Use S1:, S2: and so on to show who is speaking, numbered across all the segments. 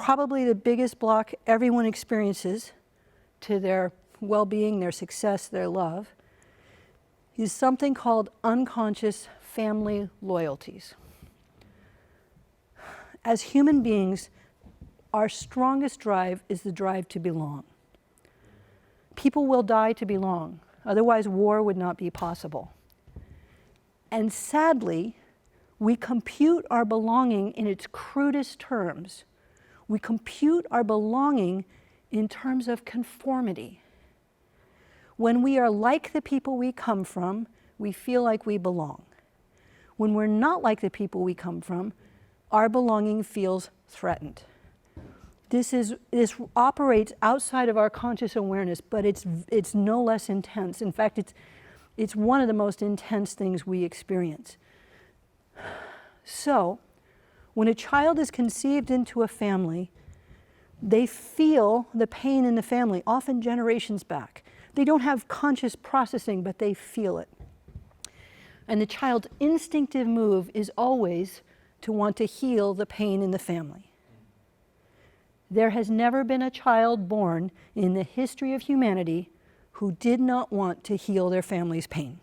S1: probably the biggest block everyone experiences to their well-being, their success, their love, is something called unconscious family loyalties. As human beings, our strongest drive is the drive to belong. People will die to belong, otherwise war would not be possible. And sadly, we compute our belonging in its crudest terms. We compute our belonging in terms of conformity. When we are like the people we come from, we feel like we belong. When we're not like the people we come from, our belonging feels threatened. This operates outside of our conscious awareness, but it's no less intense. In fact, it's one of the most intense things we experience. So, when a child is conceived into a family, they feel the pain in the family, often generations back. They don't have conscious processing, but they feel it. And the child's instinctive move is always to want to heal the pain in the family. There has never been a child born in the history of humanity who did not want to heal their family's pain.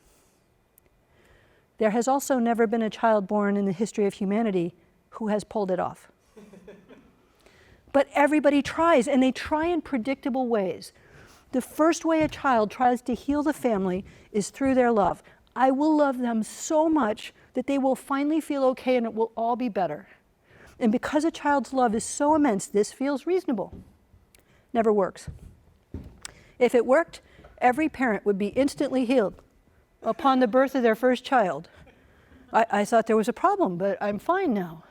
S1: There has also never been a child born in the history of humanity who has pulled it off. But everybody tries, and they try in predictable ways. The first way a child tries to heal the family is through their love. I will love them so much that they will finally feel okay and it will all be better. And because a child's love is so immense, this feels reasonable. Never works. If it worked, every parent would be instantly healed upon the birth of their first child. I thought there was a problem, but I'm fine now.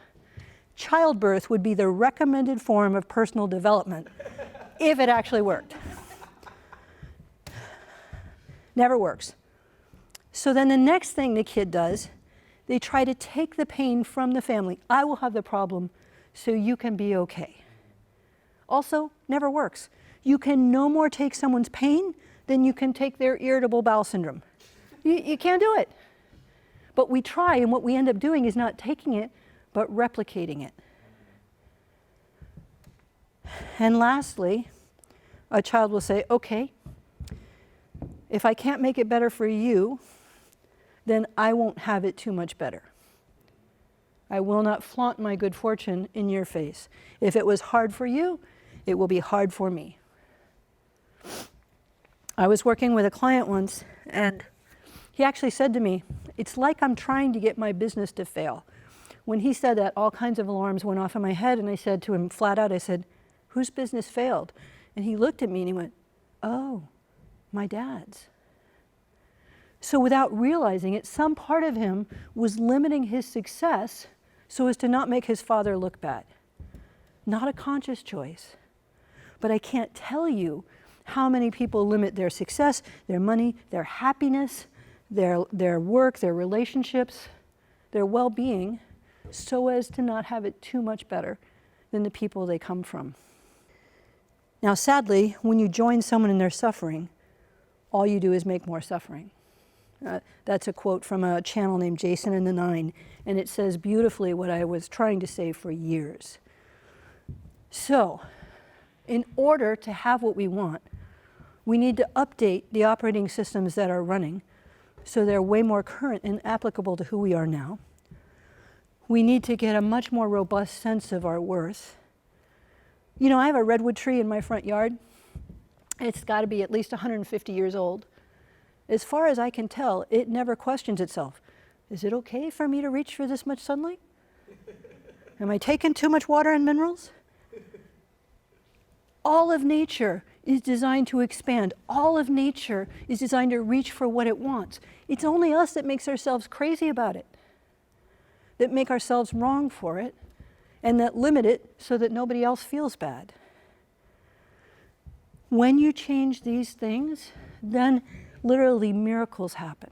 S1: Childbirth would be the recommended form of personal development if it actually worked. Never works. So then the next thing the kid does, they try to take the pain from the family. I will have the problem so you can be okay. Also, never works. You can no more take someone's pain than you can take their irritable bowel syndrome. You can't do it. But we try, and what we end up doing is not taking it, but replicating it. And lastly, a child will say, okay, if I can't make it better for you, then I won't have it too much better. I will not flaunt my good fortune in your face. If it was hard for you, it will be hard for me. I was working with a client once, and he actually said to me, it's like I'm trying to get my business to fail. When he said that, all kinds of alarms went off in my head, and I said to him flat out, I said, whose business failed? And he looked at me and he went, oh, my dad's. So without realizing it, some part of him was limiting his success so as to not make his father look bad. Not a conscious choice. But I can't tell you how many people limit their success, their money, their happiness, their work, their relationships, their well-being, so as to not have it too much better than the people they come from. Now, sadly, when you join someone in their suffering, all you do is make more suffering. That's a quote from a channel named Jason and the Nine, and it says beautifully what I was trying to say for years. So, in order to have what we want, we need to update the operating systems that are running so they're way more current and applicable to who we are now. We need to get a much more robust sense of our worth. You know, I have a redwood tree in my front yard. It's got to be at least 150 years old. As far as I can tell, it never questions itself. Is it okay for me to reach for this much sunlight? Am I taking too much water and minerals? All of nature is designed to expand. All of nature is designed to reach for what it wants. It's only us that makes ourselves crazy about it, that make ourselves wrong for it, and that limit it so that nobody else feels bad. When you change these things, then literally miracles happen.